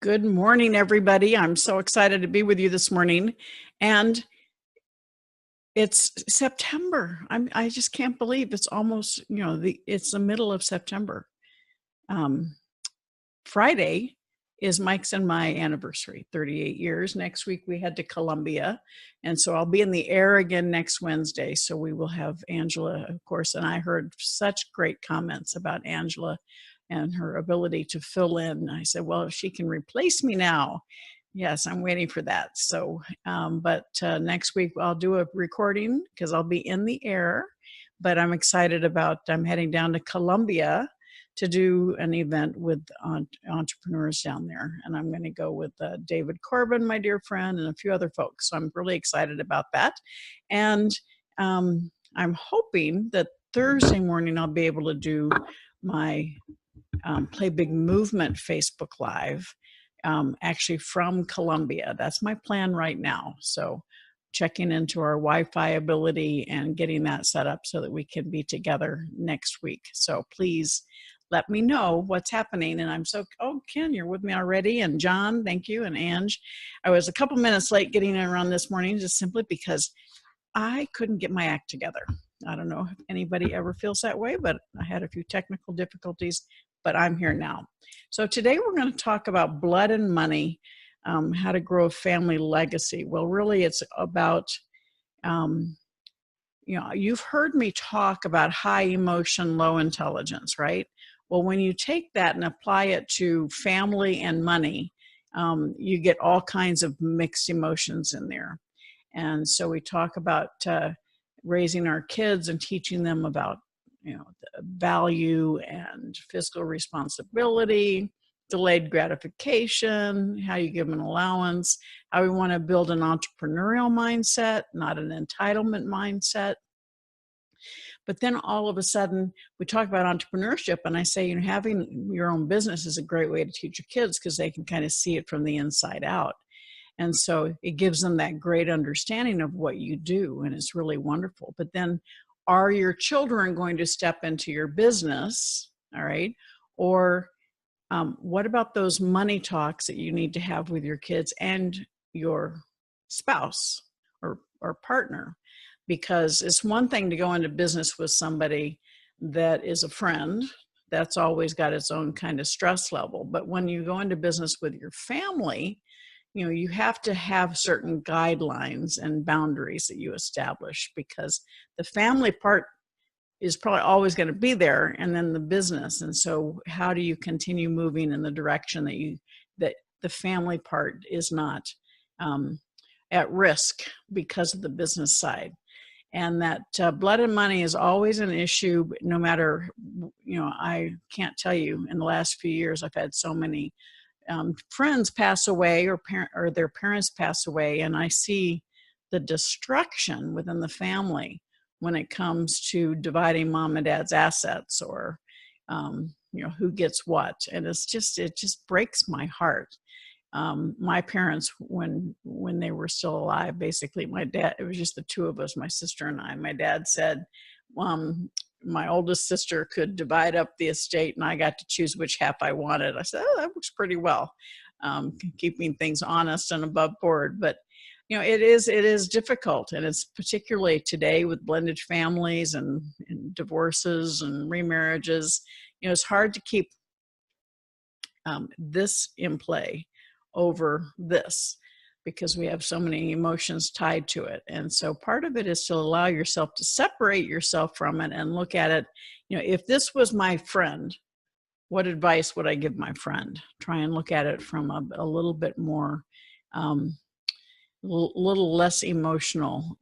Good morning, everybody. I'm so excited to be with you this morning. And it's September. I just can't believe it's almost, it's the middle of September. Um, Friday is Mike's and my anniversary, 38 years. Next week we head to Colombia. And so I'll be in the air again next Wednesday. So we will have Angela, of course. And I heard such great comments about Angela and her ability to fill in. I said, well, if she can replace me now, yes, I'm waiting for that. So, but next week I'll do a recording because I'll be in the air, but I'm excited about, I'm heading down to Colombia to do an event with entrepreneurs down there. And I'm going to go with David Corbin, my dear friend, and a few other folks. So I'm really excited about that. And I'm hoping that Thursday morning I'll be able to do my Play Big Movement Facebook Live, actually from Colombia. That's my plan right now. So checking into our Wi-Fi ability and getting that set up so that we can be together next week. So please let me know what's happening. And oh, Ken, you're with me already. And John, thank you. And Ange. I was a couple minutes late getting in around this morning just simply because I couldn't get my act together. I don't know if anybody ever feels that way, but I had a few technical difficulties, but I'm here now. So today we're going to talk about blood and money, how to grow a family legacy. Well, really it's about, you've heard me talk about high emotion, low intelligence, right? Well, when you take that and apply it to family and money, you get all kinds of mixed emotions in there. And so we talk about raising our kids and teaching them about, the value and fiscal responsibility, delayed gratification, how you give them an allowance, how we want to build an entrepreneurial mindset, not an entitlement mindset. But then all of a sudden we talk about entrepreneurship and I say, having your own business is a great way to teach your kids because they can kind of see it from the inside out. And so it gives them that great understanding of what you do, and it's really wonderful. But then are your children going to step into your business, all right? Or what about those money talks that you need to have with your kids and your spouse or partner? Because it's one thing to go into business with somebody that is a friend. That's always got its own kind of stress level. But when you go into business with your family, you have to have certain guidelines and boundaries that you establish because the family part is probably always going to be there, and then the business. And so how do you continue moving in the direction that the family part is not at risk because of the business side? And that blood and money is always an issue, no matter, I can't tell you, in the last few years, I've had so many friends pass away or their parents pass away, and I see the destruction within the family when it comes to dividing mom and dad's assets or who gets what. And it just breaks my heart. My parents, when they were still alive, basically my dad, it was just the two of us, my sister and I. My dad said my oldest sister could divide up the estate and I got to choose which half I wanted. I said, oh, that works pretty well, keeping things honest and above board. But, it is difficult. And it's particularly today with blended families and divorces and remarriages, it's hard to keep this in play over this, because we have so many emotions tied to it. And so part of it is to allow yourself to separate yourself from it and look at it. If this was my friend, what advice would I give my friend? Try and look at it from a little bit more, little less emotional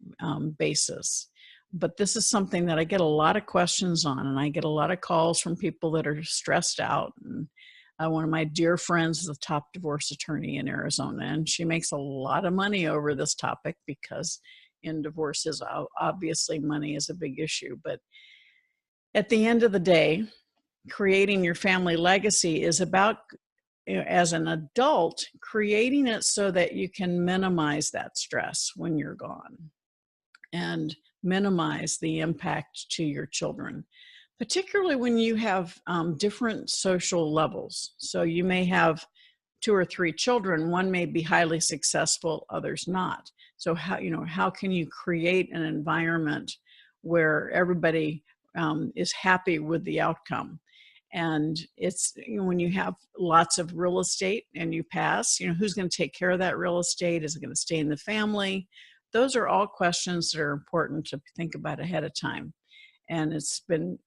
basis. But this is something that I get a lot of questions on, and I get a lot of calls from people that are stressed out. And one of my dear friends is a top divorce attorney in Arizona, and she makes a lot of money over this topic because in divorces, obviously money is a big issue. But at the end of the day, creating your family legacy is about, as an adult, creating it so that you can minimize that stress when you're gone and minimize the impact to your children, particularly when you have different social levels. So you may have two or three children, one may be highly successful, others not. So how can you create an environment where everybody is happy with the outcome? And it's, when you have lots of real estate and you pass, who's going to take care of that real estate? Is it going to stay in the family? Those are all questions that are important to think about ahead of time. And it's been,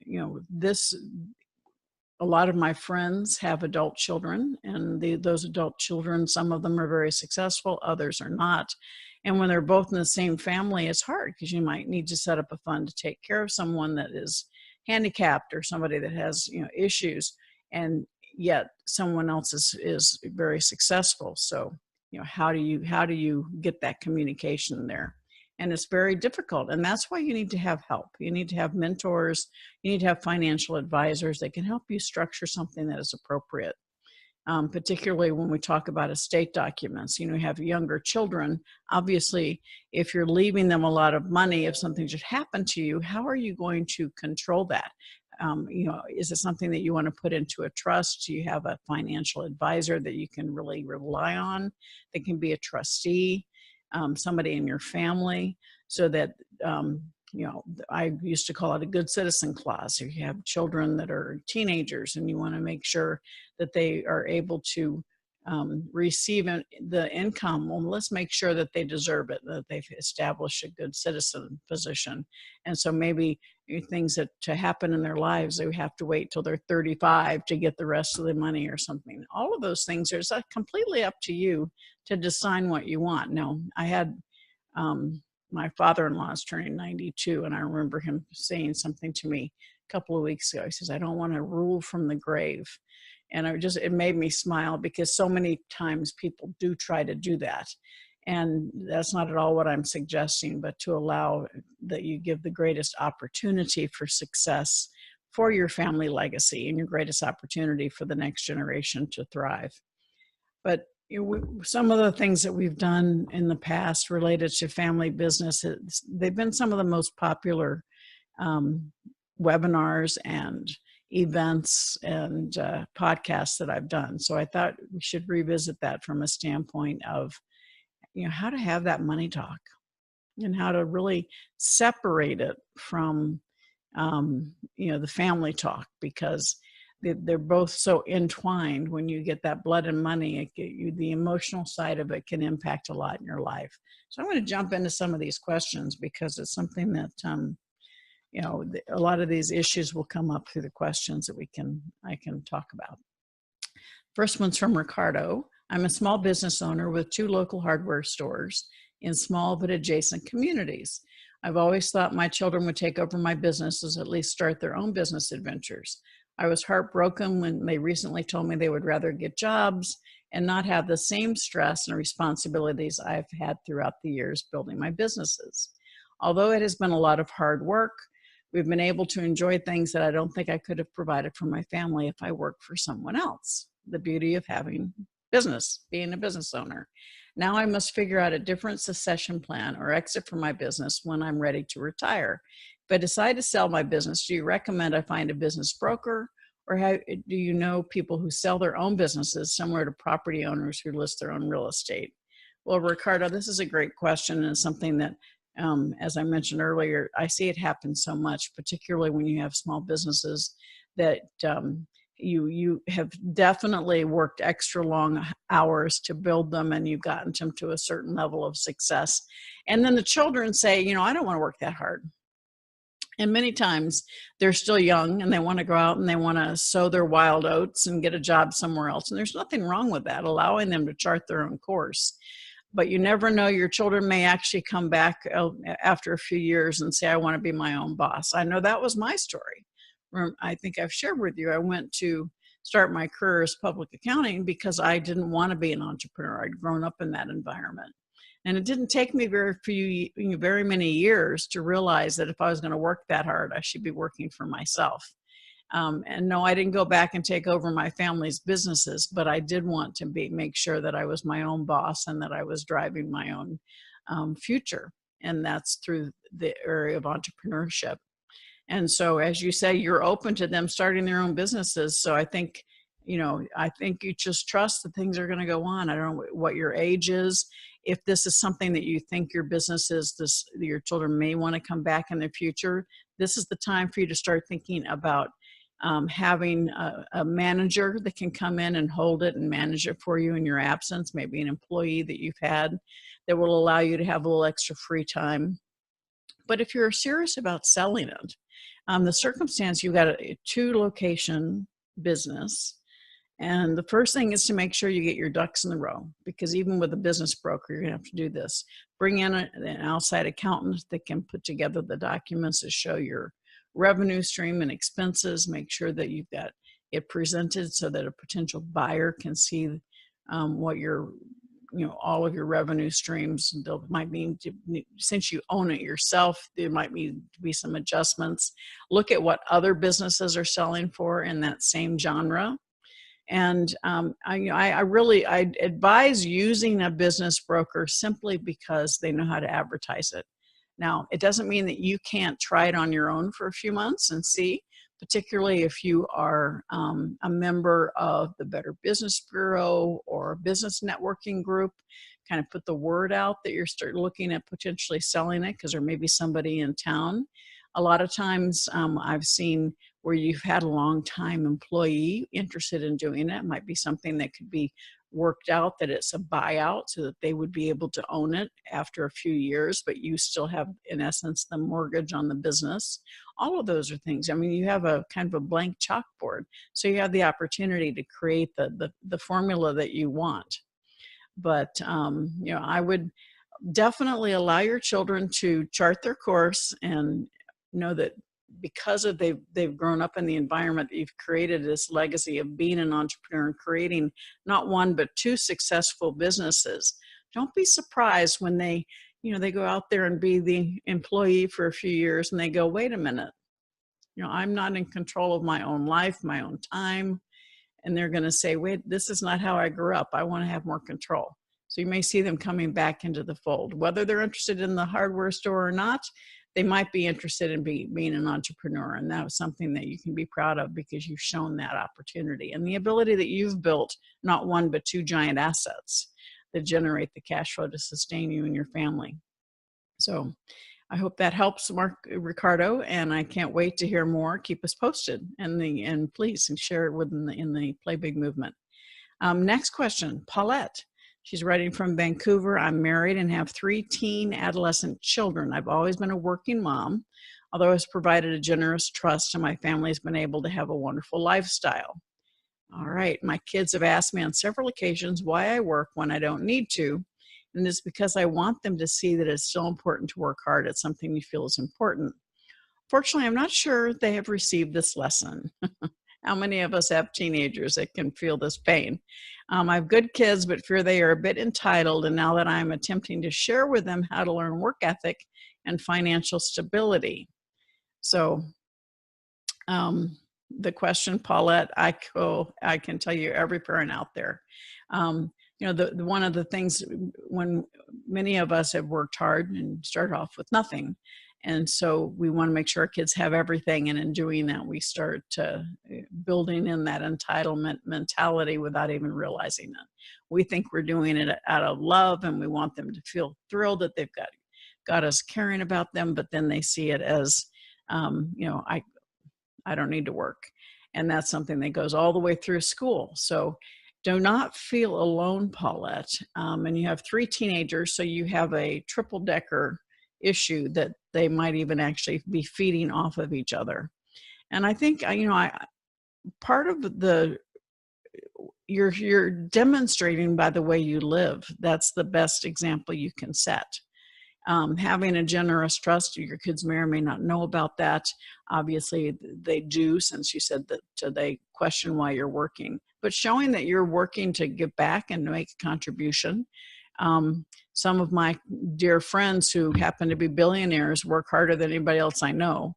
a lot of my friends have adult children, and those adult children, some of them are very successful, others are not. And when they're both in the same family, it's hard because you might need to set up a fund to take care of someone that is handicapped or somebody that has issues, and yet someone else is very successful. So how do you get that communication there? And it's very difficult, and that's why you need to have help. You need to have mentors, you need to have financial advisors that can help you structure something that is appropriate. Particularly when we talk about estate documents, you have younger children. Obviously, if you're leaving them a lot of money, if something should happen to you, how are you going to control that? Is it something that you want to put into a trust? Do you have a financial advisor that you can really rely on, that can be a trustee, somebody in your family, so that I used to call it a good citizen clause. If you have children that are teenagers and you want to make sure that they are able to receive the income, well, let's make sure that they deserve it, that they've established a good citizen position. And so maybe things that to happen in their lives, they have to wait till they're 35 to get the rest of the money or something. All of those things are completely up to you to decide what you want. Now, I had my father-in-law is turning 92, and I remember him saying something to me a couple of weeks ago. He says, "I don't want to rule from the grave." And it made me smile, because so many times people do try to do that. And that's not at all what I'm suggesting, but to allow that you give the greatest opportunity for success for your family legacy and your greatest opportunity for the next generation to thrive. But some of the things that we've done in the past related to family business, they've been some of the most popular webinars and events and podcasts that I've done. So I thought we should revisit that from a standpoint of, how to have that money talk and how to really separate it from, the family talk, because they're both so entwined. When you get that blood and money, the emotional side of it can impact a lot in your life. So I'm going to jump into some of these questions, because it's something that, a lot of these issues will come up through the questions that I can talk about. First one's from Ricardo. I'm a small business owner with 2 local hardware stores in small but adjacent communities. I've always thought my children would take over my businesses, at least start their own business adventures. I was heartbroken when they recently told me they would rather get jobs and not have the same stress and responsibilities I've had throughout the years building my businesses. Although it has been a lot of hard work, we've been able to enjoy things that I don't think I could have provided for my family if I worked for someone else. The beauty of having business, being a business owner. Now I must figure out a different succession plan or exit from my business when I'm ready to retire. If I decide to sell my business, do you recommend I find a business broker, or do you know people who sell their own businesses similar to property owners who list their own real estate? Well, Ricardo, this is a great question, and something that, as I mentioned earlier, I see it happen so much, particularly when you have small businesses that you have definitely worked extra long hours to build them, and you've gotten them to a certain level of success. And then the children say, I don't want to work that hard. And many times they're still young and they want to go out and they want to sow their wild oats and get a job somewhere else. And there's nothing wrong with that, allowing them to chart their own course. But you never know, your children may actually come back after a few years and say, I want to be my own boss. I know that was my story. I think I've shared with you, I went to start my career as public accounting because I didn't want to be an entrepreneur. I'd grown up in that environment. And it didn't take me very many years to realize that if I was going to work that hard, I should be working for myself. And no, I didn't go back and take over my family's businesses, but I did want to make sure that I was my own boss and that I was driving my own future. And that's through the area of entrepreneurship. And so, as you say, you're open to them starting their own businesses. So I think, I think you just trust that things are going to go on. I don't know what your age is. If this is something that you think your business is, your children may want to come back in the future, this is the time for you to start thinking about having a manager that can come in and hold it and manage it for you in your absence, maybe an employee that you've had that will allow you to have a little extra free time. But if you're serious about selling it, the circumstance, you've got a 2-location business. And the first thing is to make sure you get your ducks in the row, because even with a business broker, you're going to have to do this. Bring in an outside accountant that can put together the documents to show your revenue stream and expenses. Make sure that you've got it presented so that a potential buyer can see what your all of your revenue streams. There might be, since you own it yourself, there might be some adjustments. Look at what other businesses are selling for in that same genre. And I advise using a business broker simply because they know how to advertise it. Now, it doesn't mean that you can't try it on your own for a few months and see, particularly if you are a member of the Better Business Bureau or a business networking group. Kind of put the word out that you're looking at potentially selling it, because there may be somebody in town. A lot of times I've seen where you've had a long time employee interested in doing it. It might be something that could be worked out, that it's a buyout so that they would be able to own it after a few years, but you still have, in essence, the mortgage on the business. All of those are things. I mean, you have a kind of a blank chalkboard, so you have the opportunity to create the formula that you want. But I would definitely allow your children to chart their course and know that because of they've grown up in the environment that you've created, this legacy of being an entrepreneur and creating not one but 2 successful businesses. Don't be surprised when they go out there and be the employee for a few years and they go, wait a minute, I'm not in control of my own life, my own time. And they're going to say, wait, this is not how I grew up. I want to have more control. So you may see them coming back into the fold. Whether they're interested in the hardware store or not, they might be interested in being an entrepreneur. And that was something that you can be proud of, because you've shown that opportunity and the ability that you've built not 1 but 2 giant assets that generate the cash flow to sustain you and your family. So I hope that helps, Ricardo, and I can't wait to hear more. Keep us posted, and please share it in the Play Big movement. Next question, Paulette. She's writing from Vancouver. I'm married and have 3 teen adolescent children. I've always been a working mom, although I've provided a generous trust, and my family has been able to have a wonderful lifestyle. All right, my kids have asked me on several occasions why I work when I don't need to. And it's because I want them to see that it's still important to work hard at something you feel is important. Fortunately, I'm not sure they have received this lesson. How many of us have teenagers that can feel this pain? I have good kids, but fear they are a bit entitled. And now that I'm attempting to share with them how to learn work ethic and financial stability. So the question, Paulette, I can tell you, every parent out there, one of the things, when many of us have worked hard and started off with nothing, and so we want to make sure our kids have everything, and in doing that, we start building in that entitlement mentality without even realizing it. We think we're doing it out of love, and we want them to feel thrilled that they've got us caring about them, but then they see it as, I don't need to work. And that's something that goes all the way through school. So do not feel alone, Paulette. And you have 3 teenagers, so you have a triple-decker issue that they might even actually be feeding off of each other. And I think, part of you're demonstrating by the way you live. That's the best example you can set. Having a generous trust, your kids may or may not know about that. Obviously, they do, since you said that they question why you're working. But showing that you're working to give back and to make a contribution. Some of my dear friends who happen to be billionaires work harder than anybody else I know.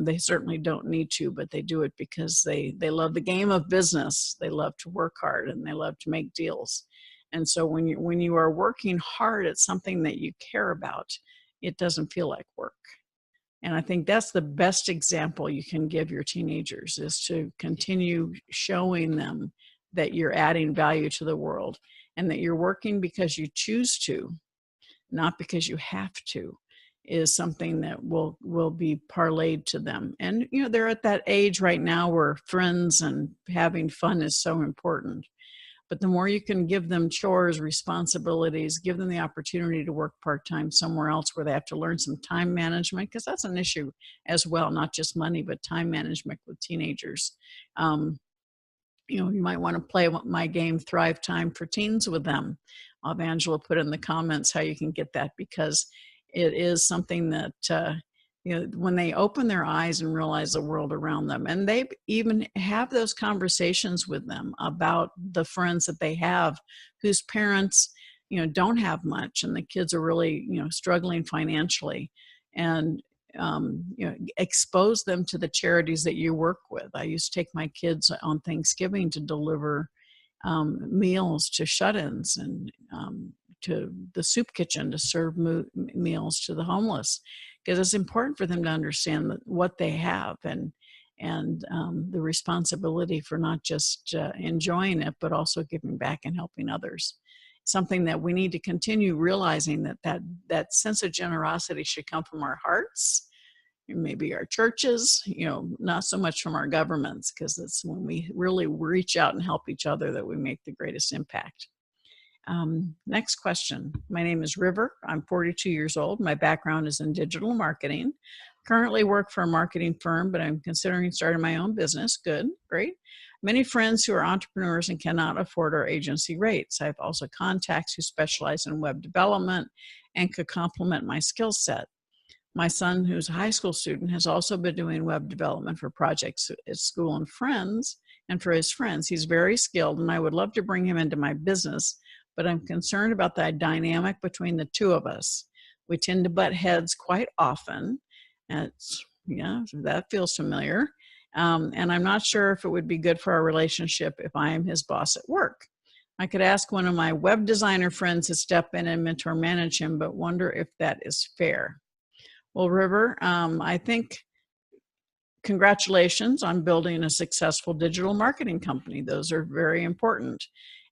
They certainly don't need to, but they do it because they love the game of business. They love to work hard, and they love to make deals. And so when you are working hard at something that you care about, it doesn't feel like work. And I think that's the best example you can give your teenagers, is to continue showing them that you're adding value to the world and that you're working because you choose to, not because you have to, is something that will be parlayed to them. And they're at that age right now where friends and having fun is so important. But the more you can give them chores, responsibilities, give them the opportunity to work part-time somewhere else where they have to learn some time management, because that's an issue as well, not just money, but time management with teenagers. You might want to play my game Thrive Time for Teens with them. I'll have Angela put in the comments how you can get that, because it is something that when they open their eyes and realize the world around them, and they even have those conversations with them about the friends that they have whose parents don't have much, and the kids are really struggling financially, and expose them to the charities that you work with. I used to take my kids on Thanksgiving to deliver meals to shut-ins, and to the soup kitchen to serve meals to the homeless, because it's important for them to understand what they have, and the responsibility for not just enjoying it, but also giving back and helping others. Something that we need to continue realizing, that sense of generosity should come from our hearts, maybe our churches, not so much from our governments, because it's when we really reach out and help each other that we make the greatest impact. Next question. My name is River. I'm 42 years old. My background is in digital marketing. Currently work for a marketing firm, but I'm considering starting my own business. Good, great. Many friends who are entrepreneurs and cannot afford our agency rates. I have also contacts who specialize in web development and could complement my skill set. My son, who's a high school student, has also been doing web development for projects at school and for his friends. He's very skilled, and I would love to bring him into my business, but I'm concerned about the dynamic between the two of us. We tend to butt heads quite often. That feels familiar. And I'm not sure if it would be good for our relationship if I am his boss at work. I could ask one of my web designer friends to step in and mentor manage him, but wonder if that is fair. Well, River, I think congratulations on building a successful digital marketing company. Those are very important.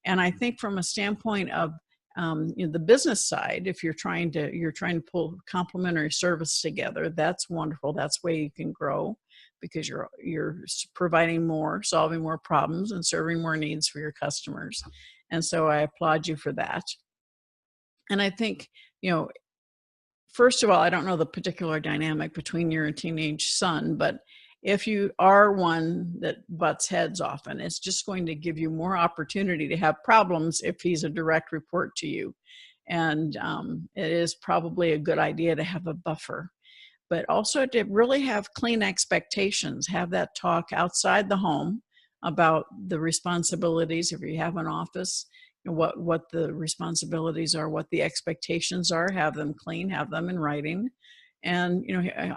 And I think from a standpoint of the business side, if you're trying to pull complementary service together, that's wonderful. That's where you can grow, because you're providing more, solving more problems, and serving more needs for your customers. And so I applaud you for that. And I think, first of all, I don't know the particular dynamic between your teenage son, but if you are one that butts heads often, it's just going to give you more opportunity to have problems if he's a direct report to you. And it is probably a good idea to have a buffer, but also to really have clean expectations, have that talk outside the home about the responsibilities. If you have an office, what the responsibilities are, what the expectations are, have them clean, have them in writing. And,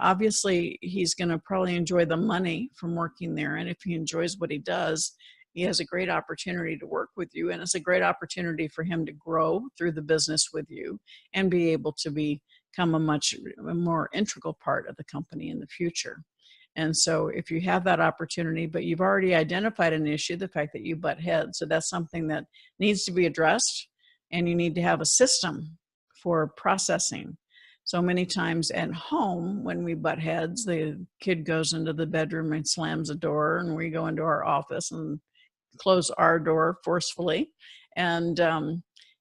obviously he's going to probably enjoy the money from working there. And if he enjoys what he does, he has a great opportunity to work with you. And it's a great opportunity for him to grow through the business with you and be able to become a more integral part of the company in the future. And so if you have that opportunity, but you've already identified an issue, the fact that you butt heads, so that's something that needs to be addressed, and you need to have a system for processing. So many times at home, when we butt heads, the kid goes into the bedroom and slams the door, and we go into our office and close our door forcefully. And,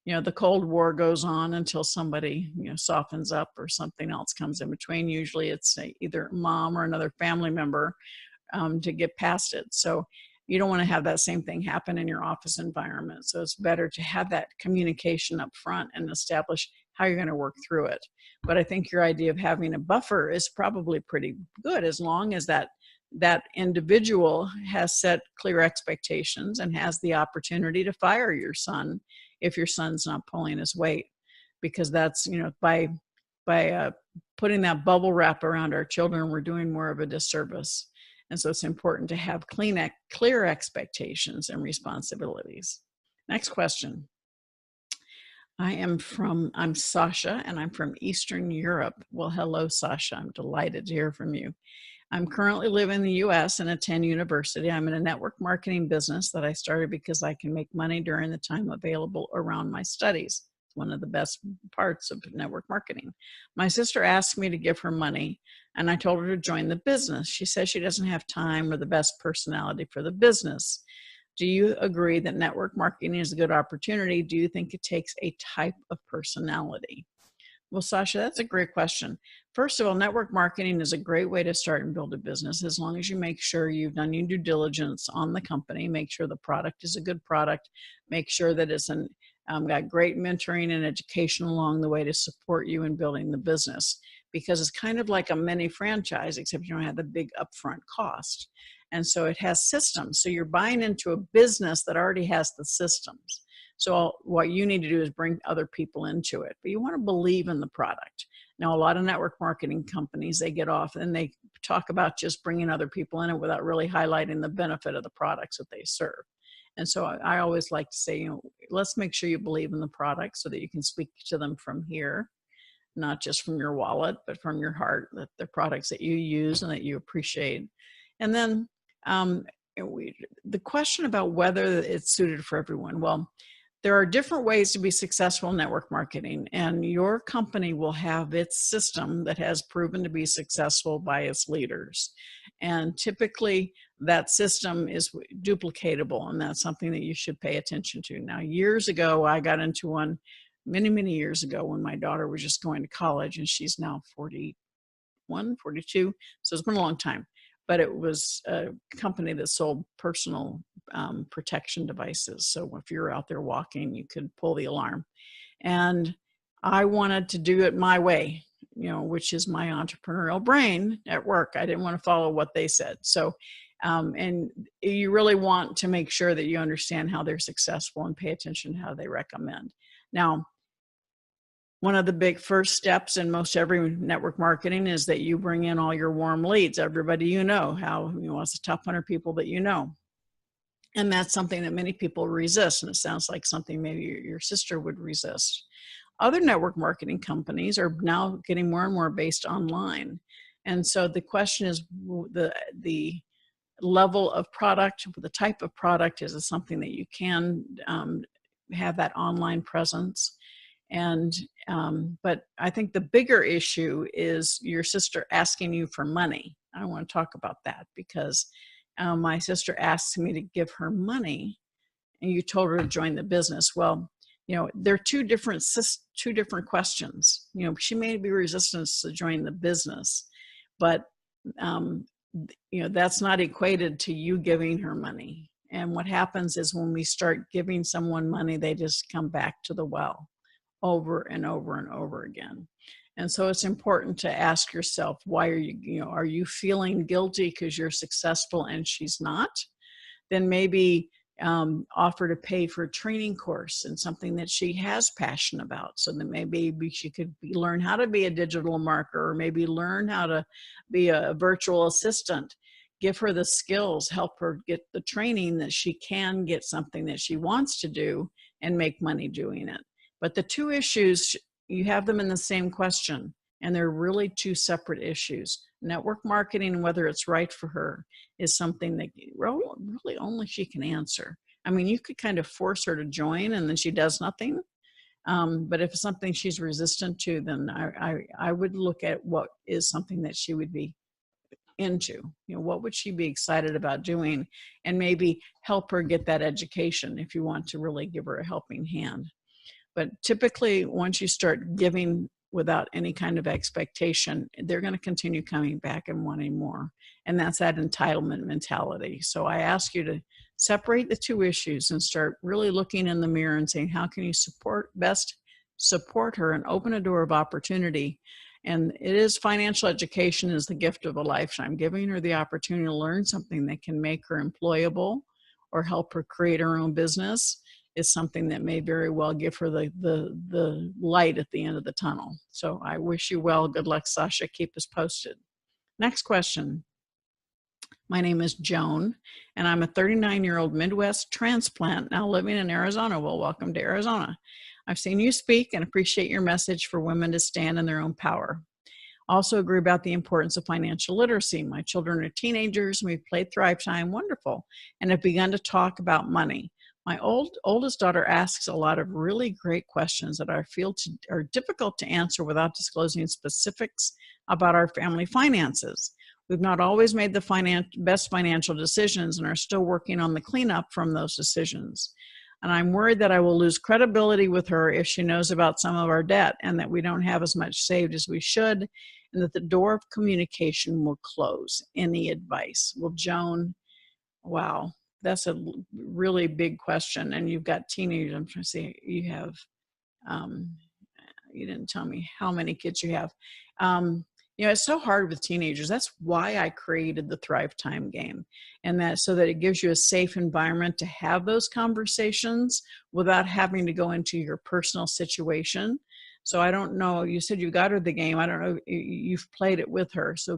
the Cold War goes on until somebody, softens up or something else comes in between. Usually it's either mom or another family member to get past it. So you don't want to have that same thing happen in your office environment. So it's better to have that communication up front and establish how you're going to work through it. But I think your idea of having a buffer is probably pretty good, as long as that individual has set clear expectations and has the opportunity to fire your son if your son's not pulling his weight. Because that's, by putting that bubble wrap around our children, we're doing more of a disservice. And so it's important to have clear expectations and responsibilities. Next question. I'm Sasha, and I'm from Eastern Europe. Well, hello, Sasha. I'm delighted to hear from you. I'm currently living in the US and attend university. I'm in a network marketing business that I started because I can make money during the time available around my studies. It's one of the best parts of network marketing. My sister asked me to give her money, and I told her to join the business. She says she doesn't have time or the best personality for the business. Do you agree that network marketing is a good opportunity? Do you think it takes a type of personality? Well, Sasha, that's a great question. First of all, network marketing is a great way to start and build a business as long as you make sure you've done your due diligence on the company, make sure the product is a good product, make sure that it's got great mentoring and education along the way to support you in building the business, because it's kind of like a mini franchise, except you don't have the big upfront cost. And so it has systems. So you're buying into a business that already has the systems. So what you need to do is bring other people into it, but you want to believe in the product. Now, a lot of network marketing companies, they get off and they talk about just bringing other people in it without really highlighting the benefit of the products that they serve. And so I always like to say, let's make sure you believe in the product so that you can speak to them from here, not just from your wallet, but from your heart, that the products that you use and that you appreciate. And then the question about whether it's suited for everyone. Well, there are different ways to be successful in network marketing, and your company will have its system that has proven to be successful by its leaders. And typically that system is duplicatable, and that's something that you should pay attention to. Now, years ago, I got into one many years ago when my daughter was just going to college, and she's now 41, 42. So it's been a long time. But it was a company that sold personal protection devices. So if you're out there walking, you could pull the alarm. And I wanted to do it my way, which is my entrepreneurial brain at work. I didn't want to follow what they said. So, and you really want to make sure that you understand how they're successful and pay attention to how they recommend. Now, one of the big first steps in most every network marketing is that you bring in all your warm leads, everybody it's the top 100 people that you know. And that's something that many people resist, and it sounds like something maybe your sister would resist. Other network marketing companies are now getting more and more based online. And so the question is the level of product, the type of product, is it something that you can have that online presence? And but I think the bigger issue is your sister asking you for money. I want to talk about that because my sister asked me to give her money, and you told her to join the business. Well, there are two different questions. She may be resistant to join the business, but that's not equated to you giving her money. And what happens is when we start giving someone money, they just come back to the well over and over and over again. And so it's important to ask yourself, why are you feeling guilty because you're successful and she's not? Then maybe offer to pay for a training course and something that she has passion about. So that maybe she could learn how to be a digital marketer, or maybe learn how to be a virtual assistant. Give her the skills, help her get the training that she can get something that she wants to do and make money doing it. But the two issues, you have them in the same question, and they're really two separate issues. Network marketing, whether it's right for her, is something that really only she can answer. I mean, you could kind of force her to join and then she does nothing. But if it's something she's resistant to, then I would look at what is something that she would be into. What would she be excited about doing, and maybe help her get that education if you want to really give her a helping hand. But typically, once you start giving without any kind of expectation, they're going to continue coming back and wanting more. And that's that entitlement mentality. So I ask you to separate the two issues and start really looking in the mirror and saying, how can you best support her and open a door of opportunity? And it is financial education is the gift of a lifetime. Giving her the opportunity to learn something that can make her employable or help her create her own business is something that may very well give her the light at the end of the tunnel. So I wish you well. Good luck, Sasha. Keep us posted. Next question. My name is Joan, and I'm a 39-year-old Midwest transplant now living in Arizona. Well, welcome to Arizona. I've seen you speak and appreciate your message for women to stand in their own power. Also agree about the importance of financial literacy. My children are teenagers and we've played Thrive Time, wonderful, and have begun to talk about money. My oldest daughter asks a lot of really great questions that I feel are difficult to answer without disclosing specifics about our family finances. We've not always made the best financial decisions and are still working on the cleanup from those decisions. And I'm worried that I will lose credibility with her if she knows about some of our debt and that we don't have as much saved as we should, and that the door of communication will close. Any advice? Well, Joan, wow, that's a really big question. And you've got teenagers. I'm trying to see, um, you didn't tell me how many kids you have. It's so hard with teenagers. That's why I created the Thrive Time game, and that so that it gives you a safe environment to have those conversations without having to go into your personal situation. So I don't know, you said you got her the game. I don't know, you've played it with her. So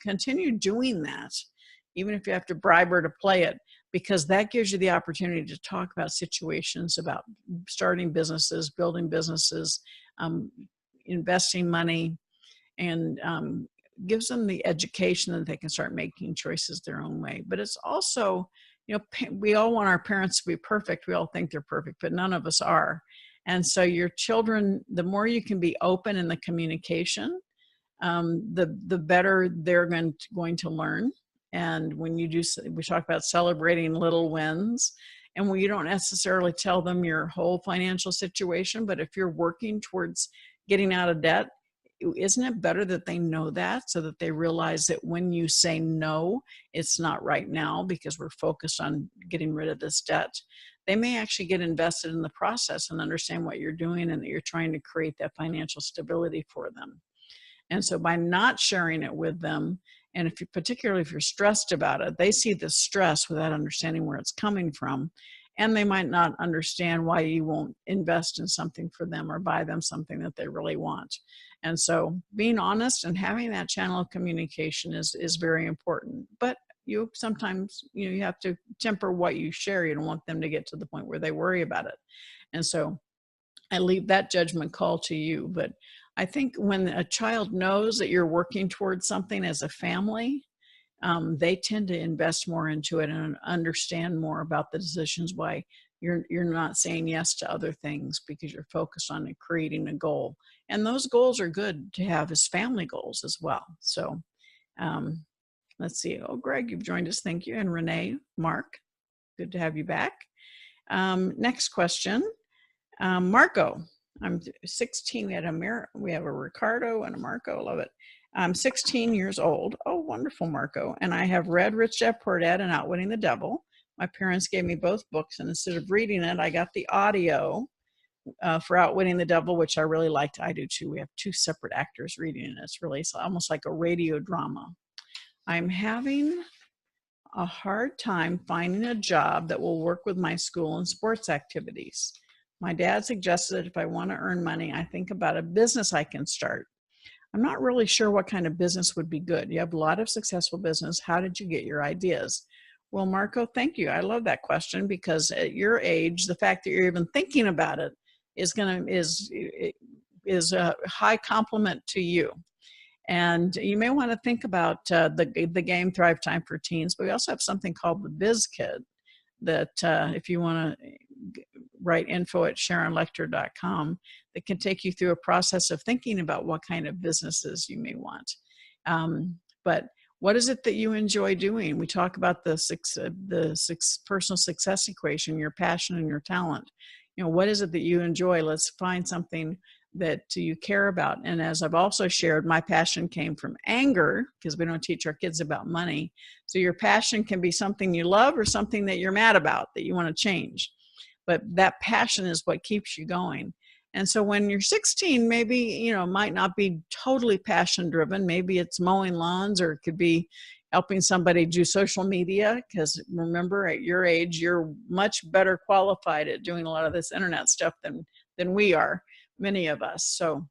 continue doing that, even if you have to bribe her to play it, because that gives you the opportunity to talk about situations about starting businesses, building businesses, investing money, and gives them the education that they can start making choices their own way. But it's also, we all want our parents to be perfect. We all think they're perfect, but none of us are. And so your children, the more you can be open in the communication, the better they're going to learn. And when you do, we talk about celebrating little wins, and when you don't necessarily tell them your whole financial situation, but if you're working towards getting out of debt, isn't it better that they know that, so that they realize that when you say no, it's not right now because we're focused on getting rid of this debt? They may actually get invested in the process and understand what you're doing and that you're trying to create that financial stability for them. And so by not sharing it with them, and particularly if you're stressed about it, they see the stress without understanding where it's coming from. And they might not understand why you won't invest in something for them or buy them something that they really want. And so being honest and having that channel of communication is very important. But you sometimes, you have to temper what you share. You don't want them to get to the point where they worry about it. And so I leave that judgment call to you. But I think when a child knows that you're working towards something as a family, they tend to invest more into it and understand more about the decisions, why you're not saying yes to other things, because you're focused on creating a goal. And those goals are good to have as family goals as well. So let's see. Oh, Greg, you've joined us. Thank you. And Renee, Mark, good to have you back. Next question. Marco, I'm 16. We have a Ricardo and a Marco. Love it. I'm 16 years old. Oh, wonderful, Marco. And I have read Rich Dad Poor Dad and Outwitting the Devil. My parents gave me both books, and instead of reading it, I got the audio for Outwitting the Devil, which I really liked. I do too. We have two separate actors reading it. It's really almost like a radio drama. I'm having a hard time finding a job that will work with my school and sports activities. My dad suggested that if I want to earn money, I think about a business I can start. I'm not really sure what kind of business would be good. You have a lot of successful business. How did you get your ideas? Well, Marco, thank you. I love that question, because at your age, the fact that you're even thinking about it is a high compliment to you. And you may want to think about the game Thrive Time for Teens, but we also have something called the Biz Kid that if you want to write info@SharonLechter.com, that can take you through a process of thinking about what kind of businesses you may want. But what is it that you enjoy doing? We talk about the personal success equation, your passion and your talent. What is it that you enjoy? Let's find something that you care about. And as I've also shared, my passion came from anger, because we don't teach our kids about money. So your passion can be something you love or something that you're mad about, that you want to change. But that passion is what keeps you going. And so when you're 16, maybe, might not be totally passion driven. Maybe it's mowing lawns, or it could be helping somebody do social media, because remember, at your age, you're much better qualified at doing a lot of this internet stuff than we are, many of us. So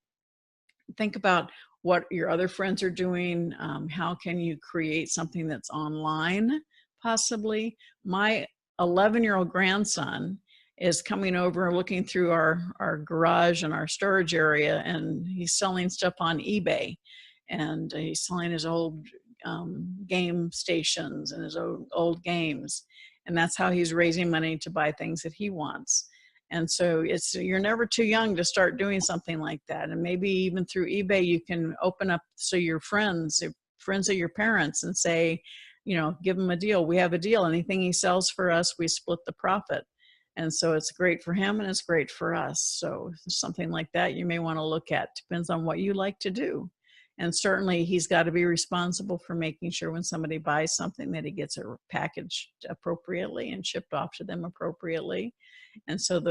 think about what your other friends are doing. How can you create something that's online, possibly? My 11-year-old grandson is coming over and looking through our garage and our storage area, and he's selling stuff on eBay, and he's selling his old game stations and his old games, and that's how he's raising money to buy things that he wants. And so you're never too young to start doing something like that. And maybe even through eBay, you can open up so your friends of your parents, and say, give him a deal. We have a deal. Anything he sells for us, we split the profit. And so it's great for him and it's great for us. So something like that you may want to look at. Depends on what you like to do. And certainly he's got to be responsible for making sure when somebody buys something that he gets it packaged appropriately and shipped off to them appropriately. And so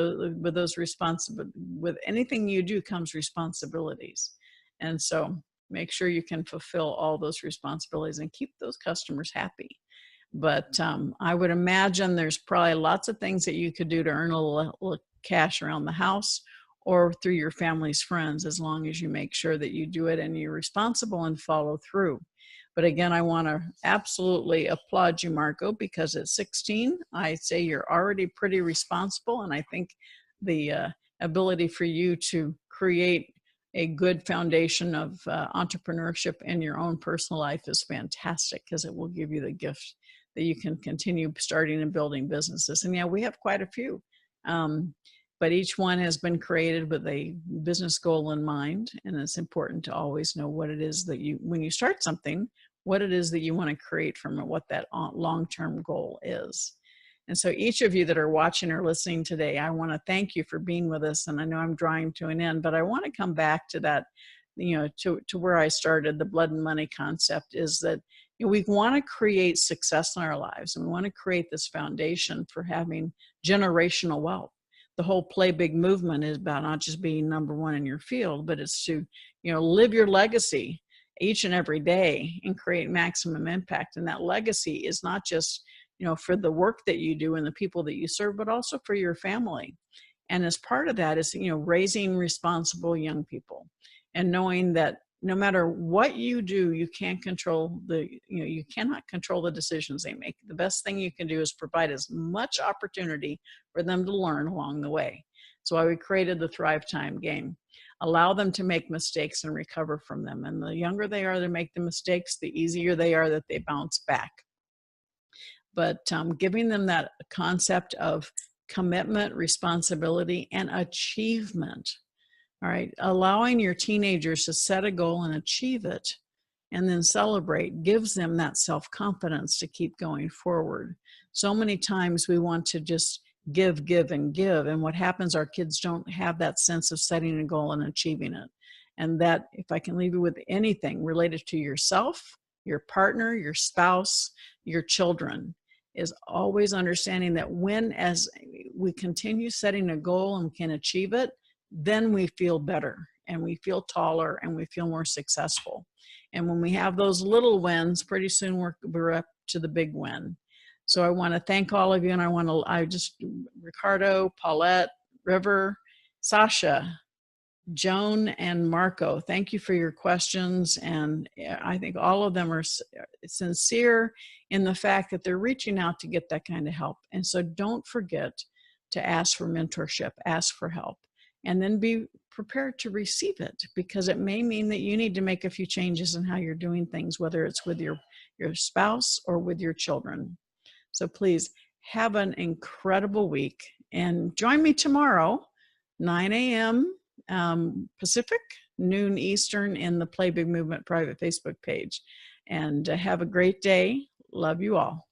with anything you do comes responsibilities. And so make sure you can fulfill all those responsibilities and keep those customers happy. But I would imagine there's probably lots of things that you could do to earn a little cash around the house or through your family's friends, as long as you make sure that you do it and you're responsible and follow through. But again, I want to absolutely applaud you, Marco, because at 16, I'd say you're already pretty responsible. And I think the ability for you to create a good foundation of entrepreneurship in your own personal life is fantastic, because it will give you the gift that you can continue starting and building businesses. And yeah, we have quite a few, but each one has been created with a business goal in mind. And it's important to always know what it is that when you start something, what it is that you want to create from it, what that long-term goal is. And so each of you that are watching or listening today, I want to thank you for being with us. And I know I'm drawing to an end, but I want to come back to that, to where I started. The blood and money concept is that we want to create success in our lives, and we want to create this foundation for having generational wealth. The whole Play Big movement is about not just being number one in your field, but it's to, live your legacy each and every day and create maximum impact. And that legacy is not just, for the work that you do and the people that you serve, but also for your family. And as part of that is, raising responsible young people and knowing that no matter what you do, you can't control you cannot control the decisions they make. The best thing you can do is provide as much opportunity for them to learn along the way. So we created the Thrive Time game. Allow them to make mistakes and recover from them. And the younger they are to make the mistakes, the easier they are that they bounce back. But giving them that concept of commitment, responsibility, and achievement. All right, allowing your teenagers to set a goal and achieve it and then celebrate gives them that self-confidence to keep going forward. So many times we want to just give, and give. And what happens, our kids don't have that sense of setting a goal and achieving it. And that, if I can leave you with anything related to yourself, your partner, your spouse, your children, is always understanding that as we continue setting a goal and can achieve it, then we feel better and we feel taller and we feel more successful. And when we have those little wins, pretty soon we're up to the big win. So I want to thank all of you, and Ricardo, Paulette, River, Sasha, Joan, and Marco, thank you for your questions. And I think all of them are sincere in the fact that they're reaching out to get that kind of help. And so don't forget to ask for mentorship, ask for help, and then be prepared to receive it, because it may mean that you need to make a few changes in how you're doing things, whether it's with your spouse or with your children. So please have an incredible week, and join me tomorrow, 9 a.m. Pacific, noon Eastern, in the Play Big Movement private Facebook page. And have a great day. Love you all.